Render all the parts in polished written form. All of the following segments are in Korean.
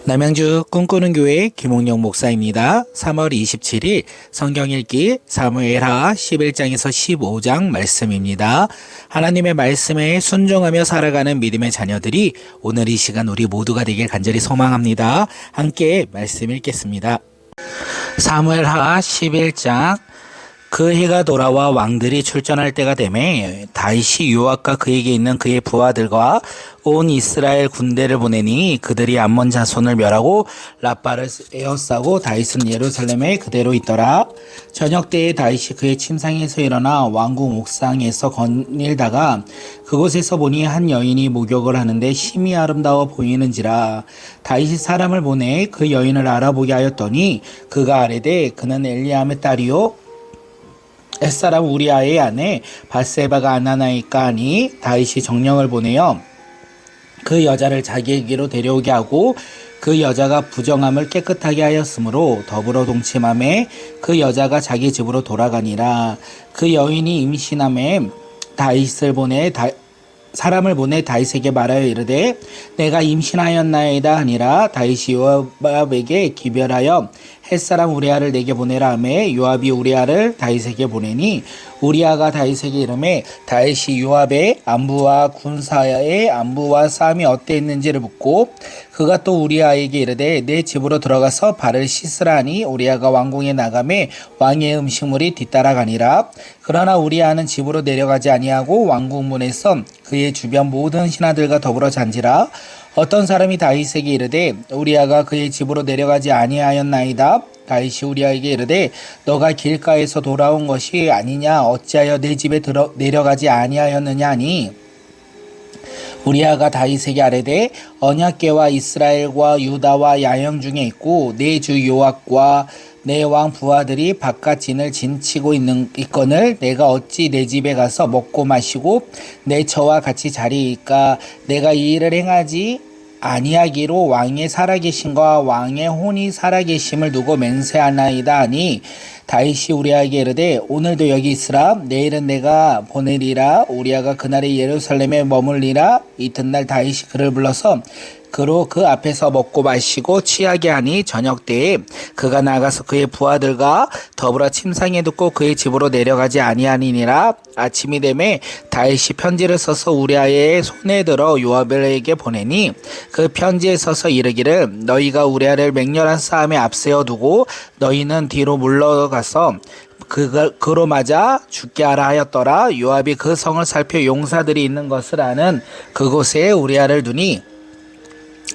남양주 꿈꾸는 교회 김홍영 목사입니다. 3월 27일 성경 읽기 사무엘하 11장에서 15장 말씀입니다. 하나님의 말씀에 순종하며 살아가는 믿음의 자녀들이 오늘 이 시간 우리 모두가 되길 간절히 소망합니다. 함께 말씀 읽겠습니다. 사무엘하 11장. 그 해가 돌아와 왕들이 출전할 때가 되매 다윗이 요압과 그에게 있는 그의 부하들과 온 이스라엘 군대를 보내니 그들이 암몬 자손을 멸하고 라빠를 에워싸고 다윗은 예루살렘에 그대로 있더라. 저녁 때에 다윗이 그의 침상에서 일어나 왕궁 옥상에서 거닐다가 그곳에서 보니 한 여인이 목욕을 하는데 심히 아름다워 보이는지라. 다윗이 사람을 보내 그 여인을 알아보게 하였더니 그가 아뢰되 그는 엘리암의 딸이요 햇사람 우리아의 아내 밧세바가 아나나이까 하니 다윗이 정령을 보내어 그 여자를 자기에게로 데려오게 하고 그 여자가 부정함을 깨끗하게 하였으므로 더불어 동침함에 그 여자가 자기 집으로 돌아가니라. 그 여인이 임신함에 다윗을 보내 사람을 보내 다윗에게 말하여 이르되 내가 임신하였나이다 하니라. 다윗이 요압에게 기별하여 햇사람 우리아를 내게 보내라 하매 요압이 우리아를 다윗에게 보내니 우리아가 다윗에게 이르매 다윗이 요압의 안부와 군사의 안부와 싸움이 어땠는지를 묻고 그가 또 우리아에게 이르되 내 집으로 들어가서 발을 씻으라 하니 우리아가 왕궁에 나가매 왕의 음식물이 뒤따라가니라. 그러나 우리아는 집으로 내려가지 아니하고 왕궁문에서 그의 주변 모든 신하들과 더불어 잔지라. 어떤 사람이 다윗에게 이르되 우리아가 그의 집으로 내려가지 아니하였나이다. 다윗이 우리아에게 이르되 너가 길가에서 돌아온 것이 아니냐 어찌하여 내 집에 내려가지 아니하였느냐 하니 우리아가 다윗에게 아뢰되 언약궤와 이스라엘과 유다와 야영 중에 있고 내 주 요압과 내 왕 부하들이 바깥 진을 진치고 있거늘 내가 어찌 내 집에 가서 먹고 마시고 내 처와 같이 자리이까. 내가 이 일을 행하지 아니하기로 왕의 살아계심과 왕의 혼이 살아계심을 두고 맹세하나이다 하니 다윗이 우리아에게 이르되 오늘도 여기 있으라. 내일은 내가 보내리라. 우리아가 그날에 예루살렘에 머물리라. 이튿날 다윗이 그를 불러서 그로 그 앞에서 먹고 마시고 취하게 하니 저녁 때에 그가 나가서 그의 부하들과 더불어 침상에 눕고 그의 집으로 내려가지 아니하니라. 아침이 되매 다윗이 편지를 써서 우리아의 손에 들어 요압에게 보내니 그 편지에 써서 이르기를 너희가 우리아를 맹렬한 싸움에 앞세워 두고 너희는 뒤로 물러가서 그로 맞아 죽게 하라 하였더라. 요압이 그 성을 살펴 용사들이 있는 것을 아는 그곳에 우리아를 두니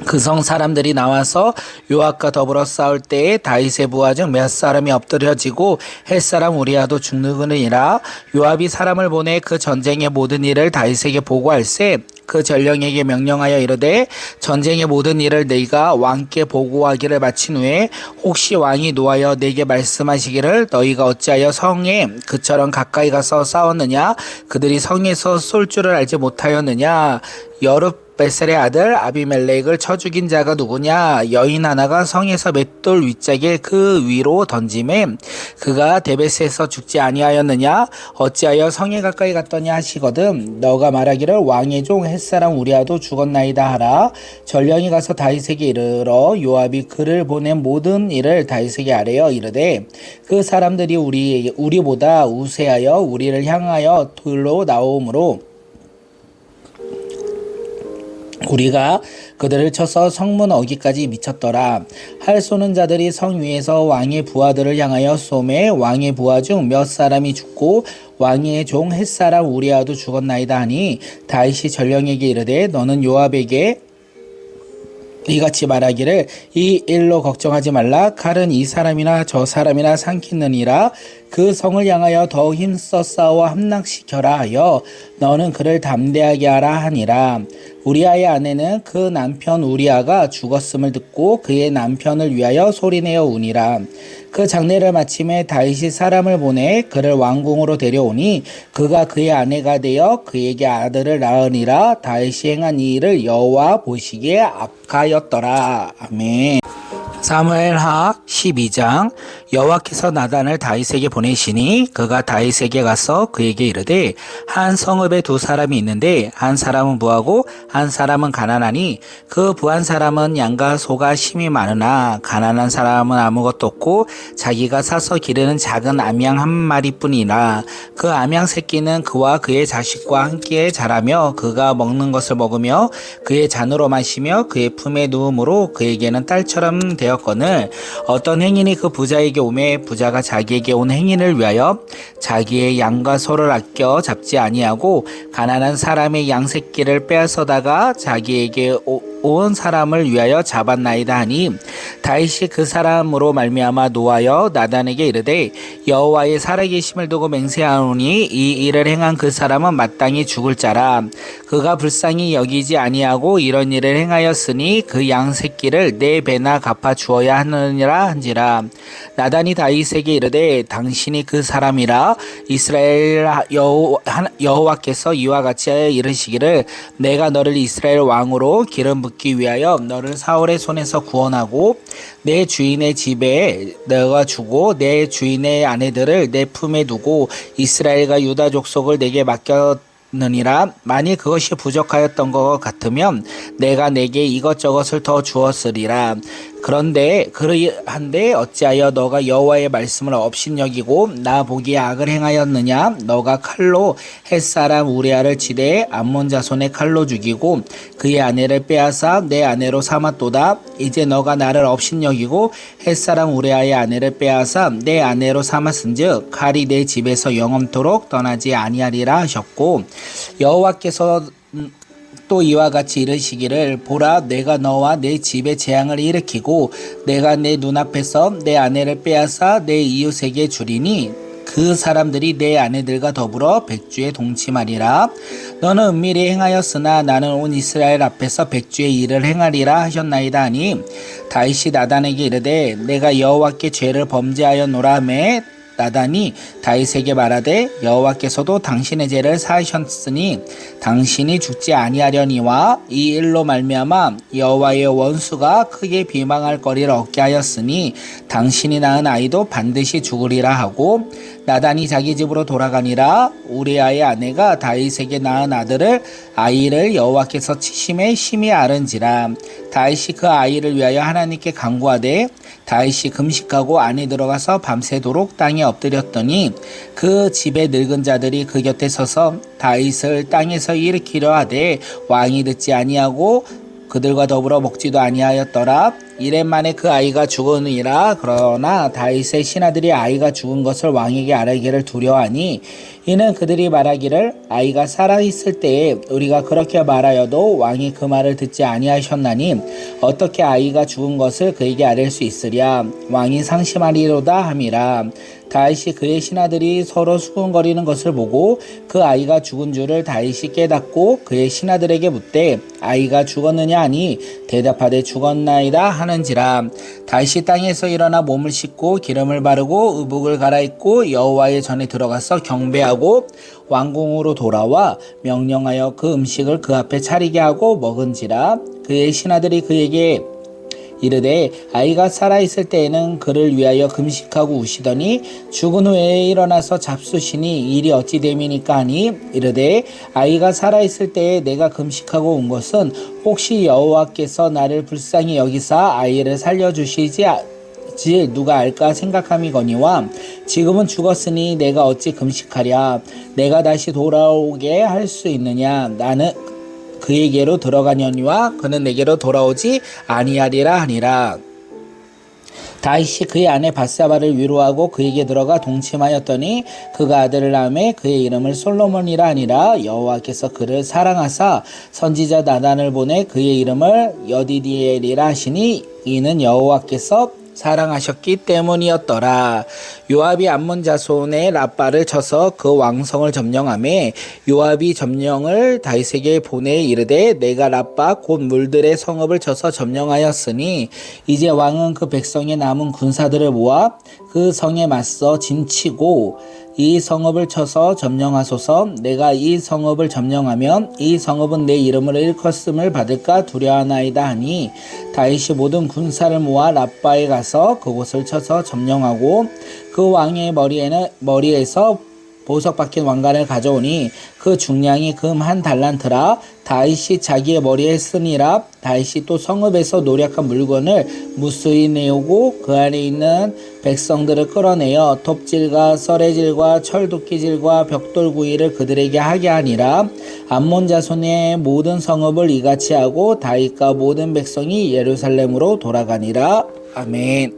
그 성 사람들이 나와서 요압과 더불어 싸울 때에 다윗의 부하 중 몇 사람이 엎드려지고 햇사람 우리아도 죽느니라. 요압이 사람을 보내 그 전쟁의 모든 일을 다윗에게 보고할세 그 전령에게 명령하여 이르되 전쟁의 모든 일을 네가 왕께 보고하기를 마친 후에 혹시 왕이 노하여 네게 말씀하시기를 너희가 어찌하여 성에 그처럼 가까이 가서 싸웠느냐 그들이 성에서 쏠 줄을 알지 못하였느냐 여룻베셀의 아들 아비멜렉을 쳐 죽인 자가 누구냐 여인 하나가 성에서 맷돌 윗짝에 그 위로 던짐에 그가 데베스에서 죽지 아니하였느냐 어찌하여 성에 가까이 갔더냐 하시거든 너가 말하기를 왕의 종 햇사람 우리아도 죽었나이다 하라. 전령이 가서 다윗에게 이르러 요압이 그를 보낸 모든 일을 다윗에게 아뢰어 이르되 그 사람들이 우리보다 우세하여 우리를 향하여 돌로 나오므로 우리가 그들을 쳐서 성문 어기까지 미쳤더라. 활 쏘는 자들이 성 위에서 왕의 부하들을 향하여 쏘매 왕의 부하 중 몇 사람이 죽고 왕의 종 햇사람 우리아도 죽었나이다 하니 다윗이 전령에게 이르되 너는 요압에게 이같이 말하기를 이 일로 걱정하지 말라. 칼은 이 사람이나 저 사람이나 삼키느니라. 그 성을 향하여 더 힘써 싸워 함락시켜라 하여 너는 그를 담대하게 하라 하니라. 우리아의 아내는 그 남편 우리아가 죽었음을 듣고 그의 남편을 위하여 소리내어 우니라. 그 장례를 마침에 다윗이 사람을 보내 그를 왕궁으로 데려오니 그가 그의 아내가 되어 그에게 아들을 낳으니라. 다윗이 행한 이 일을 여호와 보시기에 악하였더라. 아멘. 사무엘하 12장. 여호와께서 나단을 다윗에게 보내시니 그가 다윗에게 가서 그에게 이르되 한 성읍에 두 사람이 있는데 한 사람은 부하고 한 사람은 가난하니 그 부한 사람은 양과 소가 심히 많으나 가난한 사람은 아무것도 없고 자기가 사서 기르는 작은 암양 한 마리뿐이라. 그 암양 새끼는 그와 그의 자식과 함께 자라며 그가 먹는 것을 먹으며 그의 잔으로 마시며 그의 품에 누움으로 그에게는 딸처럼 되었거늘 어떤 행인이 그 부자에게 오매 부자가 자기에게 온 행인을 위하여 자기의 양과 소를 아껴 잡지 아니하고 가난한 사람의 양 새끼를 빼앗아다가 자기에게 온 사람을 위하여 잡았나이다 하니 다윗이 그 사람으로 말미암아 노하여 나단에게 이르되 여호와의 살아계심을 두고 맹세하노니 이 일을 행한 그 사람은 마땅히 죽을 자라. 그가 불쌍히 여기지 아니하고 이런 일을 행하였으니 그 양 새끼를 네 배나 갚아 주어야 하느니라 한지라. 나단이 다윗에게 이르되 당신이 그 사람이라. 이스라엘 여호와께서 이와 같이 이르시기를 내가 너를 이스라엘 왕으로 기름 붓기 위하여 너를 사울의 손에서 구원하고 내 주인의 집에 내가 주고 내 주인의 아내들을 내 품에 두고 이스라엘과 유다 족속을 내게 맡겼느니라. 만일 그것이 부족하였던 것 같으면 내가 내게 이것저것을 더 주었으리라. 그런데 그러한데 어찌하여 너가 여호와의 말씀을 업신여기고 나 보기에 악을 행하였느냐. 너가 칼로 햇사람 우리아를 치되 암몬 자손의 칼로 죽이고 그의 아내를 빼앗아 내 아내로 삼았도다. 이제 너가 나를 업신여기고 햇사람 우리아의 아내를 빼앗아 내 아내로 삼았은즉 칼이 내 집에서 영원토록 떠나지 아니하리라 하셨고 여호와께서 또 이와 같이 이르시기를 보라 내가 너와 내 집에 재앙을 일으키고 내가 내 눈앞에서 내 아내를 빼앗아 내 이웃에게 주리니 그 사람들이 내 아내들과 더불어 백주에 동침하리라. 너는 은밀히 행하였으나 나는 온 이스라엘 앞에서 백주의 일을 행하리라 하셨나이다 하니 다윗이 나단에게 이르되 내가 여호와께 죄를 범죄하였노라 하매 나단이 다윗에게 말하되 여호와께서도 당신의 죄를 사하셨으니 당신이 죽지 아니하려니와 이 일로 말미암아 여호와의 원수가 크게 비방할 거리를 얻게 하였으니 당신이 낳은 아이도 반드시 죽으리라 하고 나단이 자기 집으로 돌아가니라. 우리아의 아내가 다윗에게 낳은 아이를 여호와께서 치심에 심히 앓은지라. 다윗이 그 아이를 위하여 하나님께 간구하되 다윗이 금식하고 안에 들어가서 밤새도록 땅에 엎드렸더니 그 집의 늙은 자들이 그 곁에 서서 다윗을 땅에서 일으키려 하되 왕이 듣지 아니하고 그들과 더불어 먹지도 아니하였더라. 이래 만에 그 아이가 죽으니라. 그러나 다윗의 신하들이 아이가 죽은 것을 왕에게 알기를 두려워하니 이는 그들이 말하기를 아이가 살아있을 때에 우리가 그렇게 말하여도 왕이 그 말을 듣지 아니하셨나니 어떻게 아이가 죽은 것을 그에게 아뢰 수 있으랴. 왕이 상심하리로다 함이라. 다윗이 그의 신하들이 서로 수군거리는 것을 보고 그 아이가 죽은 줄을 다윗이 깨닫고 그의 신하들에게 묻되 아이가 죽었느냐 하니 대답하되 죽었나이다 하는지라. 다윗이 땅에서 일어나 몸을 씻고 기름을 바르고 의복을 갈아입고 여호와의 전에 들어가서 경배하고 왕궁으로 돌아와 명령하여 그 음식을 그 앞에 차리게 하고 먹은지라. 그의 신하들이 그에게 이르되 아이가 살아있을 때에는 그를 위하여 금식하고 우시더니 죽은 후에 일어나서 잡수시니 일이 어찌 됨이니까 하니 이르되 아이가 살아있을 때에 내가 금식하고 온 것은 혹시 여호와께서 나를 불쌍히 여기사 아이를 살려주시지 누가 알까 생각함이거니와 지금은 죽었으니 내가 어찌 금식하랴. 내가 다시 돌아오게 할 수 있느냐. 나는 그에게로 들어가려니와 그는 내게로 돌아오지 아니하리라 하니라. 다윗이 그의 아내 밧세바를 위로하고 그에게 들어가 동침하였더니 그가 아들을 낳음에 그의 이름을 솔로몬이라 하니라. 여호와께서 그를 사랑하사 선지자 나단을 보내 그의 이름을 여디디엘이라 하시니 이는 여호와께서 사랑하셨기 때문이었더라. 요압이 암몬 자손의 라빠를 쳐서 그 왕성을 점령하매 요압이 점령을 다윗에게 보내 이르되 내가 라빠 곧 물들의 성읍을 쳐서 점령하였으니 이제 왕은 그 백성의 남은 군사들을 모아 그 성에 맞서 진치고 이 성읍을 쳐서 점령하소서. 내가 이 성읍을 점령하면 이 성읍은 내 이름으로 일컫음을 받을까 두려워하나이다 하니 다윗이 모든 군사를 모아 랍바에 가서 그곳을 쳐서 점령하고 그 왕의 머리에서 보석 박힌 왕관을 가져오니 그 중량이 금 1달란트라. 다윗이 자기의 머리에 쓰니라. 다윗이 또 성읍에서 노력한 물건을 무수히 내오고 그 안에 있는 백성들을 끌어내어 톱질과 썰해질과 철도끼질과 벽돌구이를 그들에게 하게 하니라. 암몬 자손의 모든 성읍을 이같이 하고 다윗과 모든 백성이 예루살렘으로 돌아가니라. 아멘.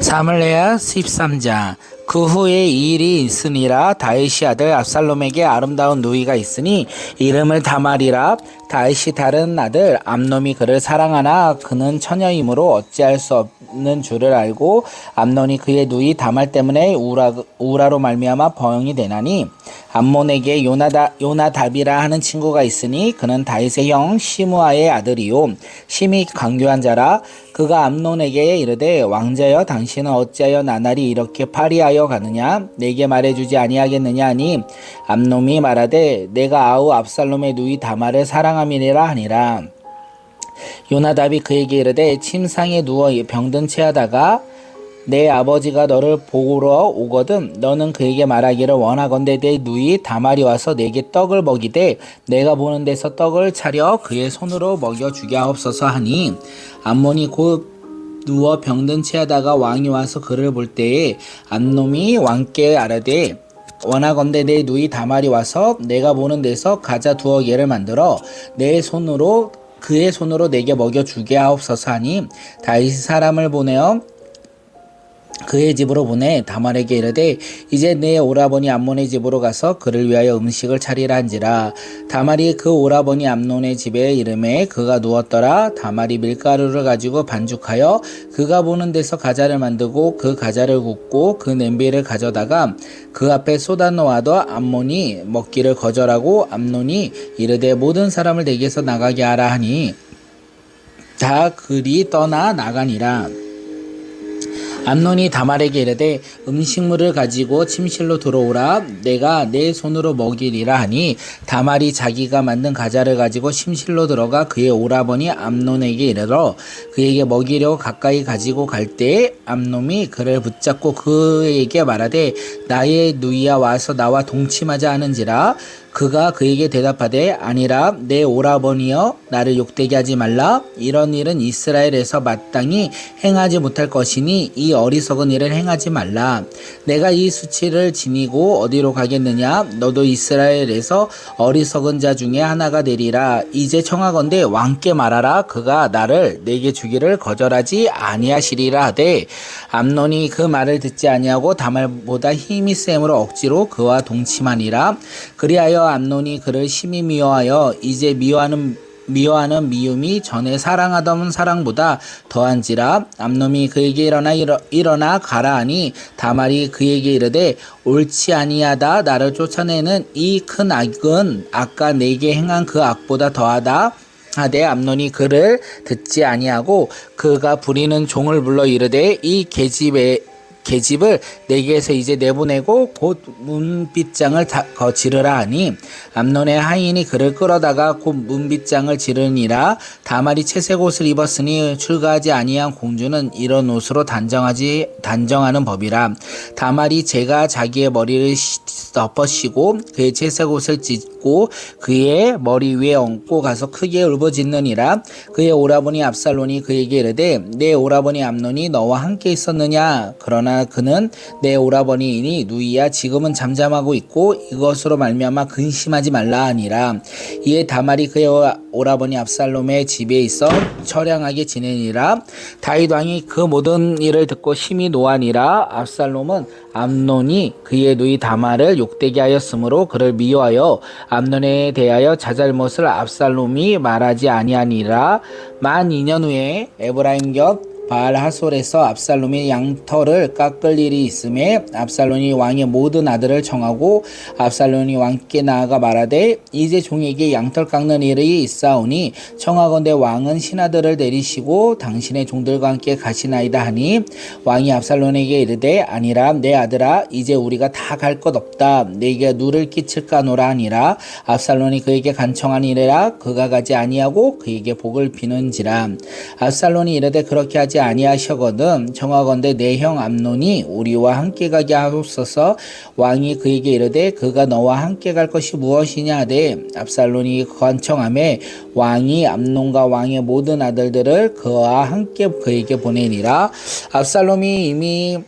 사무엘하 13장. 그 후에 이 일이 있으니라. 다윗이 아들 압살롬에게 아름다운 누이가 있으니 이름을 다말이라. 다윗이 다른 아들 암논이 그를 사랑하나 그는 처녀이므로 어찌할 수 없는 줄을 알고 암논이 그의 누이 다말 때문에 우라로 말미암아 병이 되나니 암몬에게 요나답이라 하는 친구가 있으니 그는 다윗의 형 시므아의 아들이요 심히 강교한 자라. 그가 암논에게 이르되 왕자여 당신은 어찌하여 나날이 이렇게 파리하여 가느냐 내게 말해주지 아니하겠느냐 하니 암논이 말하되 내가 아우 압살롬의 누이 다말을 사랑함이니라 하니라. 요나답이 그에게 이르되 침상에 누워 병든 채하다가 내 아버지가 너를 보러 오거든 너는 그에게 말하기를 원하건대 내 누이 다말이 와서 내게 떡을 먹이되 내가 보는 데서 떡을 차려 그의 손으로 먹여주게 하옵소서 하니 암몬이 곧 누워 병든 채하다가 왕이 와서 그를 볼 때에 암논이 왕께 아뢰되 원하건대 내 누이 다말이 와서 내가 보는 데서 가자 두어 개를 만들어 그의 손으로 내게 먹여주게 하옵소서 하니 다윗이 사람을 보내어 그의 집으로 보내 다말에게 이르되 이제 내 오라버니 암논의 집으로 가서 그를 위하여 음식을 차리라 한지라. 다말이 그 오라버니 암논의 집에 이름에 그가 누웠더라. 다말이 밀가루를 가지고 반죽하여 그가 보는 데서 가자를 만들고 그 가자를 굽고 그 냄비를 가져다가 그 앞에 쏟아놓아도 암논이 먹기를 거절하고 암논이 이르되 모든 사람을 내게서 나가게 하라 하니 다 그리 떠나 나가니라. 암논이 다말에게 이르되 음식물을 가지고 침실로 들어오라. 내가 내 손으로 먹이리라 하니 다말이 자기가 만든 가자를 가지고 침실로 들어가 그의 오라버니 암논에게 이르러 그에게 먹이려고 가까이 가지고 갈 때에 암논이 그를 붙잡고 그에게 말하되 나의 누이야 와서 나와 동침하자 하는지라. 그가 그에게 대답하되 아니라 내 오라버니여 나를 욕되게 하지 말라. 이런 일은 이스라엘에서 마땅히 행하지 못할 것이니 이 어리석은 일을 행하지 말라. 내가 이 수치를 지니고 어디로 가겠느냐. 너도 이스라엘에서 어리석은 자 중에 하나가 되리라. 이제 청하건대 왕께 말하라. 그가 나를 내게 주기를 거절하지 아니하시리라 하되 암논이 그 말을 듣지 아니하고 다말보다 힘이 셈으로 억지로 그와 동침하니라. 그리하여 암논이 그를 심히 미워하여 이제 미워하는 미움이 전에 사랑하던 사랑보다 더한지라. 암논이 그에게 일어나 가라 하니 다말이 그에게 이르되 옳지 아니하다. 나를 쫓아내는 이 큰 악은 아까 내게 행한 그 악보다 더하다 하되 암논이 그를 듣지 아니하고 그가 부리는 종을 불러 이르되 이 계집을 내게서 이제 내보내고 곧 문빗장을 지르라 하니 암논의 하인이 그를 끌어다가 곧 문빗장을 지르니라. 다말이 채색 옷을 입었으니 출가하지 아니한 공주는 이런 옷으로 단정하는 법이라. 다말이 제가 자기의 머리를 덮어씌고 그의 채색 옷을 찢고 그의 머리 위에 얹고 가서 크게 울부짖느니라. 그의 오라버니 압살롬이 그에게 이르되 내 오라버니 암논이 너와 함께 있었느냐. 그러나 그는 내 오라버니이니 누이야. 지금은 잠잠하고 있고 이것으로 말미암아 근심하지 말라 하니라. 이에 다말이 그의 오라버니 압살롬의 집에 있어 처량하게 지내니라. 다윗 왕이 그 모든 일을 듣고 심히 노하니라. 압살롬은 암논이 그의 누이 다말을 욕되게 하였으므로 그를 미워하여 암논에 대하여 자잘못을 압살롬이 말하지 아니하니라. 만 2년 후에 에브라임 곁 바알하솔에서 압살롬이 양털을 깎을 일이 있음에 압살롬이 왕의 모든 아들을 청하고 압살롬이 왕께 나아가 말하되 이제 종에게 양털 깎는 일이 있사오니 청하건대 왕은 신하들을 내리시고 당신의 종들과 함께 가시나이다 하니 왕이 압살롬에게 이르되 아니라 내 아들아 이제 우리가 다 갈 것 없다 내게 누를 끼칠까노라 하니라. 압살롬이 그에게 간청하니라 그가 가지 아니하고 그에게 복을 비는지라. 압살롬이 이르되 그렇게 하지 아니하셔거든 청하건대 내 형 암논이 우리와 함께 가게 하옵소서. 왕이 그에게 이르되 그가 너와 함께 갈 것이 무엇이냐 하되 압살롬이 간청하매 왕이 암논과 왕의 모든 아들들을 그와 함께 그에게 보내니라. 압살롬이 이미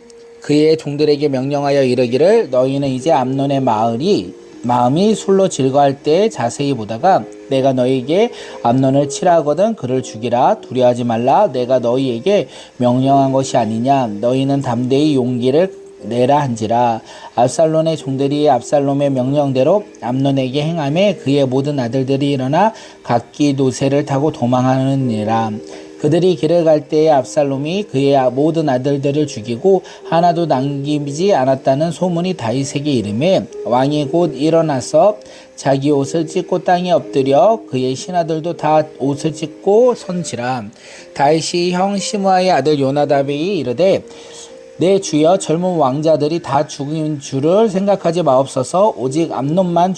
그의 종들에게 명령하여 이르기를 너희는 이제 암논의 마음이 술로 즐거할 때 자세히 보다가 내가 너희에게 암논을 치라 하거든 그를 죽이라. 두려워하지 말라. 내가 너희에게 명령한 것이 아니냐. 너희는 담대히 용기를 내라 한지라. 압살롬의 종들이 압살롬의 명령대로 암논에게 행하매 그의 모든 아들들이 일어나 각기 노새를 타고 도망하느니라. 그들이 길을 갈 때에 압살롬이 그의 모든 아들들을 죽이고 하나도 남기지 않았다는 소문이 다윗에게 이르매 왕이 곧 일어나서 자기 옷을 찢고 땅에 엎드려 그의 신하들도 다 옷을 찢고 선지라. 다윗이 형 시므아의 아들 요나답이 이르되 내 주여 젊은 왕자들이 다 죽은 줄을 생각하지 마옵소서. 오직 암논만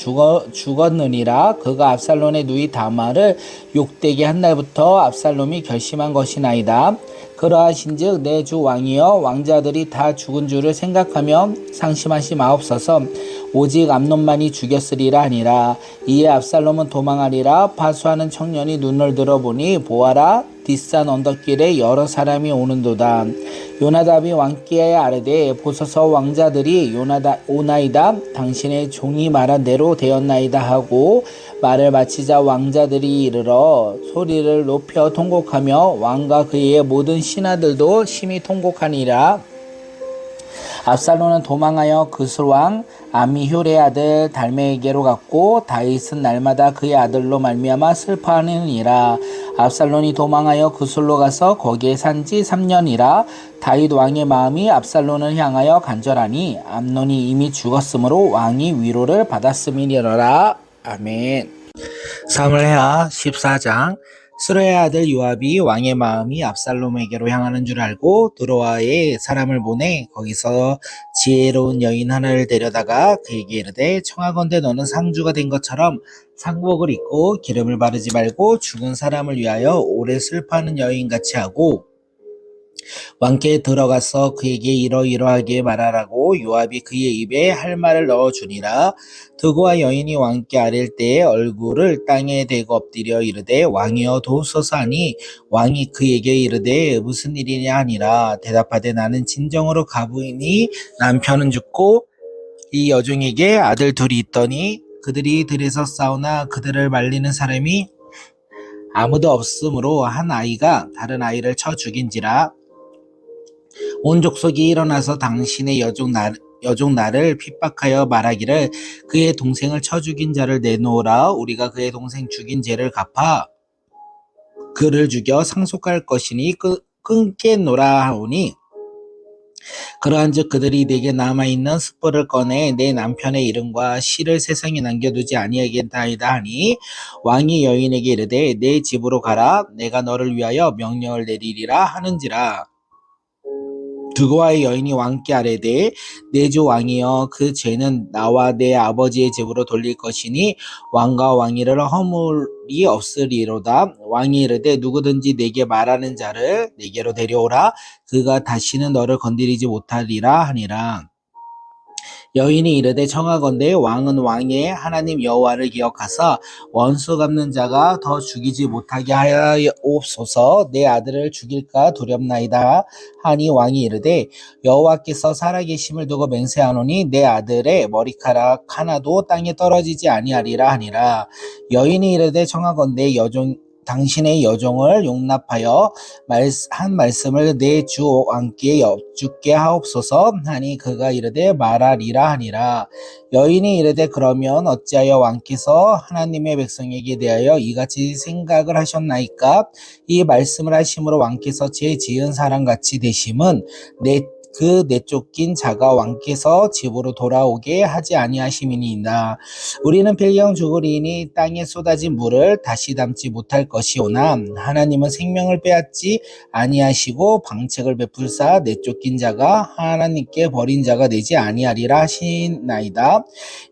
죽었느니라. 그가 압살롬의 누이 다말을 욕되게 한 날부터 압살롬이 결심한 것이나이다. 그러하신즉 내 주 왕이여 왕자들이 다 죽은 줄을 생각하며 상심하지 마옵소서. 오직 암논만이 죽였으리라 하니라. 이에 압살롬은 도망하리라. 파수하는 청년이 눈을 들어보니 보아라 뒷산 언덕길에 여러 사람이 오는도다. 요나답이 왕께 아뢰되 보소서 왕자들이 오나이다. 당신의 종이 말한 대로 되었나이다 하고 말을 마치자 왕자들이 이르러 소리를 높여 통곡하며 왕과 그의 모든 신하들도 심히 통곡하니라. 압살롬은 도망하여 그술왕 아미효레의 아들 달메에게로 갔고 다윗은 날마다 그의 아들로 말미암아 슬퍼하느니라. 압살롬이 도망하여 그술로 가서 거기에 산지 3년이라. 다윗 왕의 마음이 압살롬을 향하여 간절하니 암논이 이미 죽었으므로 왕이 위로를 받았음이니라. 아멘. 사무엘하 14장. 스루의 아들 요압이 왕의 마음이 압살롬에게로 향하는 줄 알고 드로아에 사람을 보내 거기서 지혜로운 여인 하나를 데려다가 그에게 이르되 청하건대 너는 상주가 된 것처럼 상복을 입고 기름을 바르지 말고 죽은 사람을 위하여 오래 슬퍼하는 여인같이 하고 왕께 들어가서 그에게 이러이러하게 말하라고 요압이 그의 입에 할 말을 넣어주니라. 드고와 여인이 왕께 아랠 때에 얼굴을 땅에 대고 엎드려 이르되 왕이여 도우소서 하니 왕이 그에게 이르되 무슨 일이냐 하니라. 대답하되 나는 진정으로 가부이니 남편은 죽고 이 여종에게 아들 둘이 있더니 그들이 들에서 싸우나 그들을 말리는 사람이 아무도 없으므로 한 아이가 다른 아이를 쳐 죽인지라. 온 족속이 일어나서 당신의 여종 나를 핍박하여 말하기를 그의 동생을 쳐 죽인 자를 내놓으라. 우리가 그의 동생 죽인 죄를 갚아 그를 죽여 상속할 것이니 끊겠노라 하오니 그러한즉 그들이 내게 남아있는 습보를 꺼내 내 남편의 이름과 시를 세상에 남겨두지 아니하겠나이다 하니 왕이 여인에게 이르되 내 집으로 가라. 내가 너를 위하여 명령을 내리리라 하는지라. 드고와의 여인이 왕께 아뢰되 내 주 왕이여 그 죄는 나와 내 아버지의 집으로 돌릴 것이니 왕과 왕위를 허물이 없으리로다. 왕이 이르되 누구든지 내게 말하는 자를 내게로 데려오라. 그가 다시는 너를 건드리지 못하리라 하니라. 여인이 이르되 청하건대 왕은 왕의 하나님 여호와를 기억하사 원수 갚는 자가 더 죽이지 못하게 하옵소서. 내 아들을 죽일까 두렵나이다 하니 왕이 이르되 여호와께서 살아계심을 두고 맹세하노니 내 아들의 머리카락 하나도 땅에 떨어지지 아니하리라 하니라. 여인이 이르되 청하건대 당신의 여종을 용납하여 한 말씀을 내 주 왕께 여쭙게 하옵소서 하니 그가 이르되 말하리라 하니라. 여인이 이르되 그러면 어찌하여 왕께서 하나님의 백성에게 대하여 이같이 생각을 하셨나이까? 이 말씀을 하심으로 왕께서 제 지은 사람같이 되심은 그 내쫓긴 자가 왕께서 집으로 돌아오게 하지 아니하심이니이다. 우리는 필경 죽으리니 땅에 쏟아진 물을 다시 담지 못할 것이오나 하나님은 생명을 빼앗지 아니하시고 방책을 베풀사 내쫓긴 자가 하나님께 버린 자가 되지 아니하리라 하시나이다.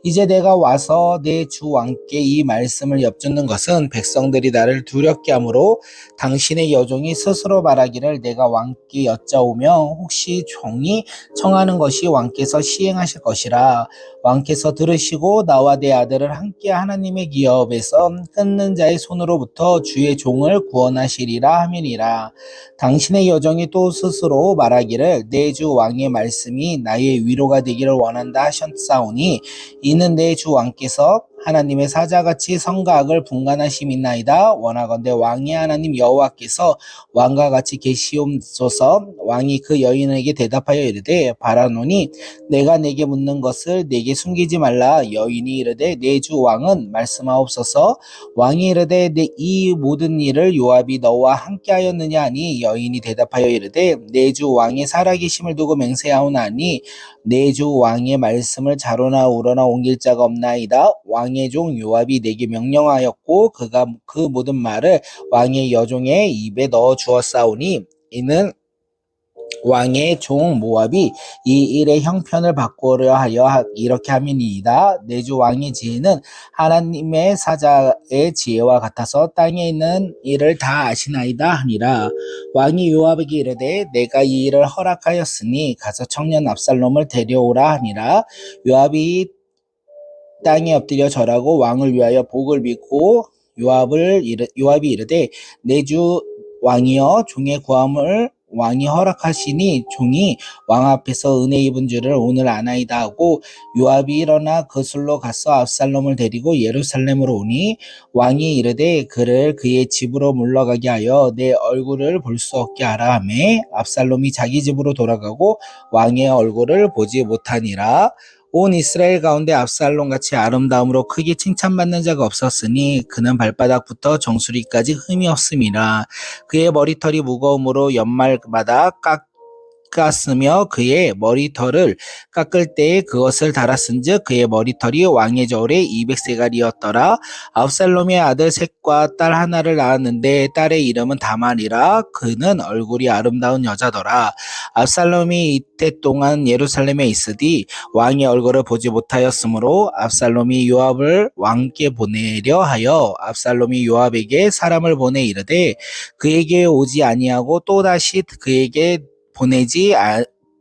이제 내가 와서 내 주 왕께 이 말씀을 엽주는 것은 백성들이 나를 두렵게 하므로 당신의 여종이 스스로 말하기를 내가 왕께 여짜오며 혹시 종이 청하는 것이 왕께서 시행하실 것이라. 왕께서 들으시고 나와 내 아들을 함께 하나님의 기업에서 끊는 자의 손으로부터 주의 종을 구원하시리라 함이니라. 당신의 여종이 또 스스로 말하기를 내 주 왕의 말씀이 나의 위로가 되기를 원한다 하셨사오니 이는 내 주 왕께서 하나님의 사자같이 성과 악을 분간하심이나이다. 원하건대 왕의 하나님 여호와께서 왕과 같이 계시옵소서. 왕이 그 여인에게 대답하여 이르되 바라노니 내가 내게 묻는 것을 내게 숨기지 말라. 여인이 이르되 내 주 왕은 말씀하옵소서. 왕이 이르되 이 모든 일을 요압이 너와 함께하였느냐 하니 여인이 대답하여 이르되 내 주 왕의 살아계심을 두고 맹세하오나니 내 주 왕의 말씀을 자로나 우러나 옮길 자가 없나이다. 왕의 종 요압이 내게 명령하였고 그가 그 모든 말을 왕의 여종의 입에 넣어 주었사오니 이는 왕의 종 모압이 이 일의 형편을 바꾸려 하여 이렇게 함이니이다. 내 주 왕의 지혜는 하나님의 사자의 지혜와 같아서 땅에 있는 일을 다 아시나이다 하니라. 왕이 요압에게 이르되 내가 이 일을 허락하였으니 가서 청년 압살롬을 데려오라 하니라. 요압이 땅에 엎드려 절하고 왕을 위하여 복을 빌고 요압이 이르되 내 주 왕이여 종의 구함을 왕이 허락하시니 종이 왕 앞에서 은혜 입은 줄을 오늘 아나이다 하고 요압이 일어나 거슬러 가서 압살롬을 데리고 예루살렘으로 오니 왕이 이르되 그를 그의 집으로 물러가게 하여 내 얼굴을 볼 수 없게 하라 하매 압살롬이 자기 집으로 돌아가고 왕의 얼굴을 보지 못하니라. 온 이스라엘 가운데 압살롬같이 아름다움으로 크게 칭찬받는 자가 없었으니 그는 발바닥부터 정수리까지 흠이 없음이라. 그의 머리털이 무거움으로 연말마다 깎았으며 그의 머리털을 깎을 때에 그것을 달았은즉 그의 머리털이 왕의 저울에 200세갈이었더라. 압살롬의 아들 셋과 딸 하나를 낳았는데 딸의 이름은 다말이라. 그는 얼굴이 아름다운 여자더라. 압살롬이 이때 동안 예루살렘에 있으니 왕의 얼굴을 보지 못하였으므로 압살롬이 요압을 왕께 보내려 하여 압살롬이 요압에게 사람을 보내 이르되 그에게 오지 아니하고 또다시 그에게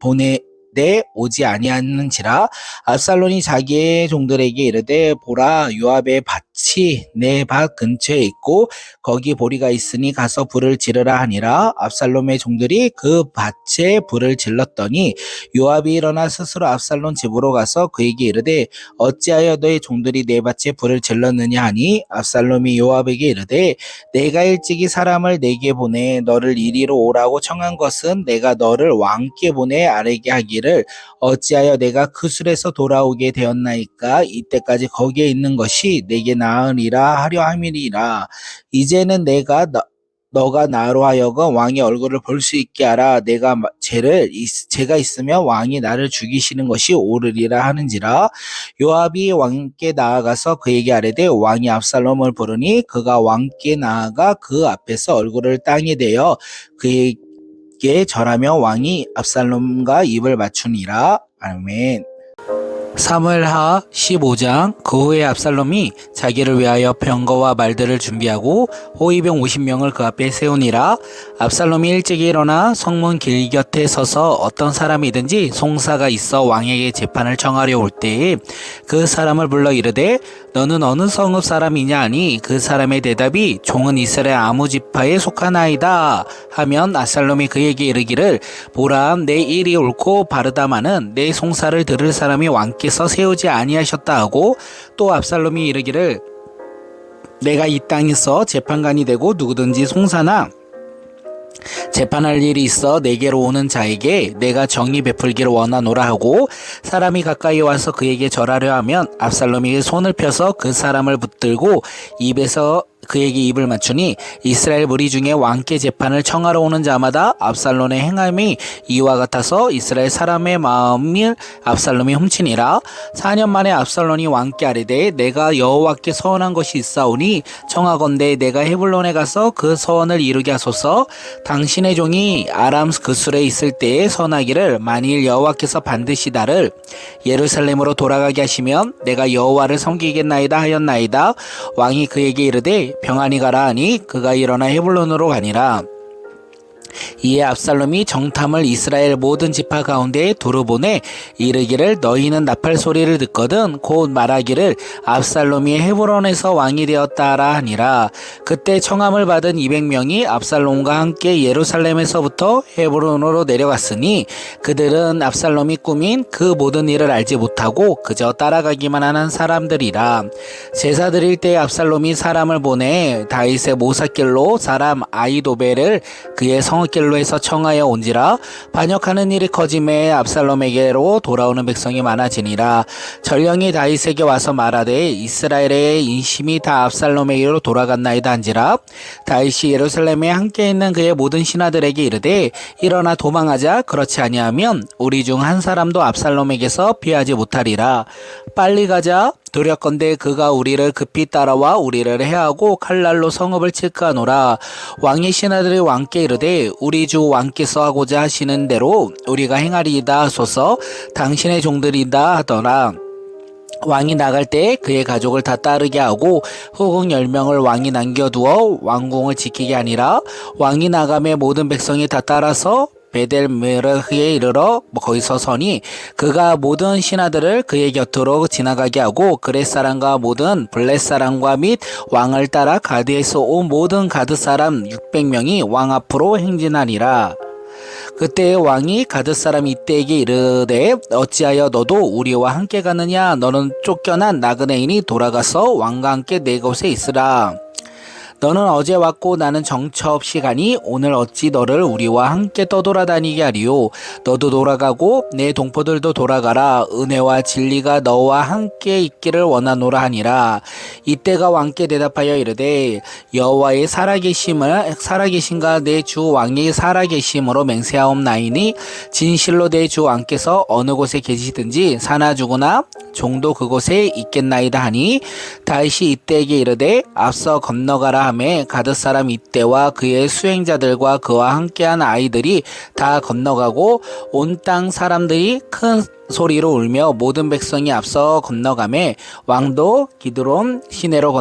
보내되 오지 아니하는지라. 압살롬이 자기의 종들에게 이르되 보라 요압의 밭이 내 밭 근처에 있고 거기 보리가 있으니 가서 불을 지르라 하니라. 압살롬의 종들이 그 밭에 불을 질렀더니 요압이 일어나 스스로 압살롬 집으로 가서 그에게 이르되 어찌하여 너의 종들이 내 밭에 불을 질렀느냐 하니 압살롬이 요압에게 이르되 내가 일찍이 사람을 내게 보내 너를 이리로 오라고 청한 것은 내가 너를 왕께 보내 아뢰게 하기를 어찌하여 내가 그 술에서 돌아오게 되었나이까? 이때까지 거기에 있는 것이 내게 나으리라 하려 함이니라. 이제는 너가 나로 하여금 왕의 얼굴을 볼 수 있게 하라. 내가 죄가 있으면 왕이 나를 죽이시는 것이 옳으리라 하는지라. 요압이 왕께 나아가서 그에게 아뢰되 왕이 압살롬을 부르니 그가 왕께 나아가 그 앞에서 얼굴을 땅에 대어 그에게 절하며 왕이 압살롬과 입을 맞추니라. 아멘. 사무엘하 15장. 그 후에 압살롬이 자기를 위하여 병거와 말들을 준비하고 호위병 50명을 그 앞에 세우니라. 압살롬이 일찍 일어나 성문 길 곁에 서서 어떤 사람이든지 송사가 있어 왕에게 재판을 청하려 올 때에 그 사람을 불러 이르되 너는 어느 성읍 사람이냐 하니 그 사람의 대답이 종은 이스라엘 아무 지파에 속하나이다 하면 압살롬이 그에게 이르기를 보라 내 일이 옳고 바르다마는 내 송사를 들을 사람이 왕께서 세우지 아니하셨다 하고 또 압살롬이 이르기를 내가 이 땅에서 재판관이 되고 누구든지 송사나 재판할 일이 있어 내게로 오는 자에게 내가 정의 베풀기를 원하노라 하고 사람이 가까이 와서 그에게 절하려 하면 압살롬이 손을 펴서 그 사람을 붙들고 입에서 그에게 입을 맞추니 이스라엘 무리 중에 왕께 재판을 청하러 오는 자마다 압살롬의 행함이 이와 같아서 이스라엘 사람의 마음을 압살롬이 훔치니라. 4년 만에 압살롬이 왕께 아뢰되 내가 여호와께 서원한 것이 있사오니 청하건대 내가 헤블론에 가서 그 서원을 이루게 하소서. 당신의 종이 아람 그술에 있을 때에 선하기를 만일 여호와께서 반드시 나를 예루살렘으로 돌아가게 하시면 내가 여호와를 섬기겠나이다 하였나이다. 왕이 그에게 이르되 평안히 가라 하니 그가 일어나 헤블론으로 가니라. 이에 압살롬이 정탐을 이스라엘 모든 지파 가운데에 두루 보내 이르기를 너희는 나팔 소리를 듣거든 곧 말하기를 압살롬이 헤브론에서 왕이 되었다라 하니라. 그때 청함을 받은 200명이 압살롬과 함께 예루살렘에서부터 헤브론으로 내려갔으니 그들은 압살롬이 꾸민 그 모든 일을 알지 못하고 그저 따라가기만 하는 사람들이라. 제사 드릴 때 압살롬이 사람을 보내 다윗의 모사길로 사람 아히도벨을 그의 성읍길로 해서 청하여 온지라. 반역하는 일이 커짐에 압살롬에게로 돌아오는 백성이 많아지니라. 전령이 다윗에게 와서 말하되 이스라엘의 인심이 다 압살롬에게로 돌아갔나이다 한지라. 다윗이 예루살렘에 함께 있는 그의 모든 신하들에게 이르되 일어나 도망하자. 그렇지 아니하면 우리 중 한 사람도 압살롬에게서 피하지 못하리라. 빨리 가자. 두렵건대 그가 우리를 급히 따라와 우리를 해하고 칼날로 성읍을 칠까노라. 왕의 신하들이 왕께 이르되 우리 주 왕께서 하고자 하시는 대로 우리가 행하리이다 하소서. 당신의 종들이다 하더라. 왕이 나갈 때 그의 가족을 다 따르게 하고 후궁 10명을 왕이 남겨두어 왕궁을 지키게 하니라. 왕이 나가매 모든 백성이 다 따라서 베델메르흐에 이르러 거기서 서니 그가 모든 신하들을 그의 곁으로 지나가게 하고 그렛 사람과 모든 블렛 사람과 및 왕을 따라 가드에서 온 모든 가드 사람 600명이 왕 앞으로 행진하니라. 그때 왕이 가드 사람 이때에게 이르되 어찌하여 너도 우리와 함께 가느냐. 너는 쫓겨난 나그네인이 돌아가서 왕과 함께 내 곳에 있으라. 너는 어제 왔고 나는 정처 없이 가니 오늘 어찌 너를 우리와 함께 떠돌아다니게 하리요. 너도 돌아가고 내 동포들도 돌아가라. 은혜와 진리가 너와 함께 있기를 원하노라 하니라. 이때가 왕께 대답하여 이르되 여호와의 살아계심과 내 주 왕의 살아계심으로 맹세하옵나이니 진실로 내 주 왕께서 어느 곳에 계시든지 사나 죽으나 종도 그곳에 있겠나이다 하니 다윗이 이때에게 이르되 앞서 건너가라 하매 가드 사람 이때와 그의 수행자들과 그와 함께한 아이들이 다 건너가고 온 땅 사람들이 큰 소리로 울며 모든 백성이 앞서 건너가매 왕도 기드론 시내로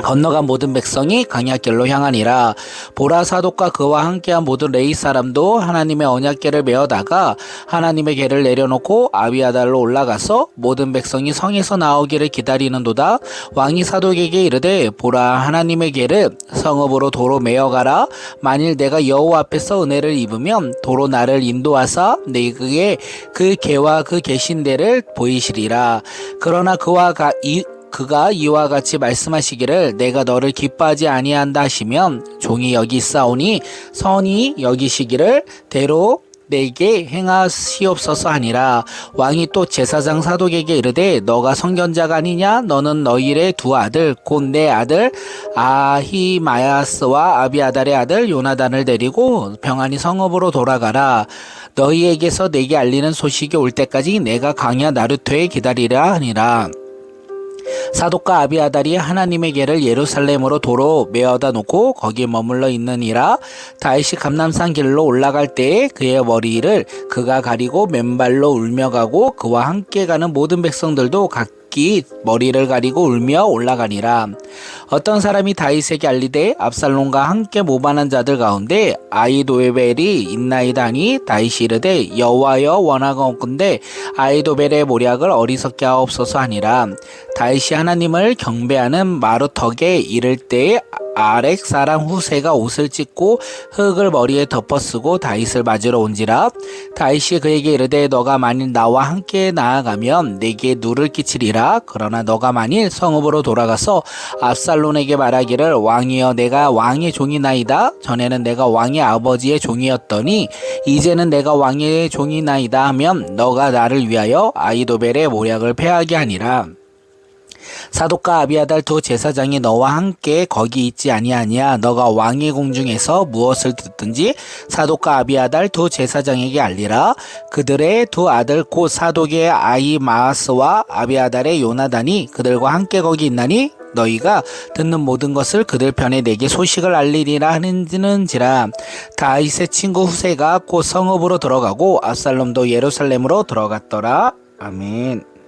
건너간 모든 백성이 강야길로 향하니라. 보라 사독과 그와 함께한 모든 레위 사람도 하나님의 언약궤를 메어다가 하나님의 궤를 내려놓고 아비아달로 올라가서 모든 백성이 성에서 나오기를 기다리는도다. 왕이 사독에게 이르되 보라 하나님의 궤를 성읍으로 도로 메어가라. 만일 내가 여호와 앞에서 은혜를 입으면 도로 나를 인도하사 내게 그 궤와 그 계신 데를 보이시리라. 그러나 그가 이와 같이 말씀하시기를 내가 너를 기뻐하지 아니한다 하시면 종이 여기 있사오니 선히 여기시기를 대로 내게 행하시옵소서 하니라. 왕이 또 제사장 사독에게 이르되 너가 선견자가 아니냐. 너는 너희의 두 아들 곧 내 아들 아히마야스와 아비아달의 아들 요나단을 데리고 평안히 성읍으로 돌아가라. 너희에게서 내게 알리는 소식이 올 때까지 내가 강야 나루토에 기다리라 하니라. 사독과 아비아달이 하나님의 궤를 예루살렘으로 도로 메어다 놓고 거기에 머물러 있느니라. 다윗이 감람산 길로 올라갈 때에 그의 머리를 그가 가리고 맨발로 울며 가고 그와 함께 가는 모든 백성들도 각기 머리를 가리고 울며 올라가니라. 어떤 사람이 다윗에게 알리되 압살롬과 함께 모반한 자들 가운데 아히도벨이 있나이다 하니 다윗이 이르되 여호와여 원하건대 아히도벨의 모략을 어리석게 하옵소서 하니라. 다윗이 하나님을 경배하는 마루턱에 이를 때에 아렉 사람 후세가 옷을 찢고 흙을 머리에 덮어쓰고 다윗을 맞으러 온지라. 다윗이 그에게 이르되 너가 만일 나와 함께 나아가면 내게 누를 끼치리라. 아니라 그러나 너가 만일 성읍으로 돌아가서 압살롬에게 말하기를 왕이여 내가 왕의 종이나이다. 전에는 내가 왕의 아버지의 종이었더니 이제는 내가 왕의 종이나이다 하면 너가 나를 위하여 아히도벨의 모략을 패하게 하니라. 사독과 아비아달 두 제사장이 너와 함께 거기 있지 아니하냐. 너가 왕의 궁중에서 무엇을 듣든지 사독과 아비아달 두 제사장에게 알리라. 그들의 두 아들 곧 사독의 아히마아스와 아비아달의 요나단이 그들과 함께 거기 있나니 너희가 듣는 모든 것을 그들 편에 내게 소식을 알리리라 하는지라. 다윗의 친구 후세가 곧 성읍으로 들어가고 압살롬도 예루살렘으로 들어갔더라. 아멘.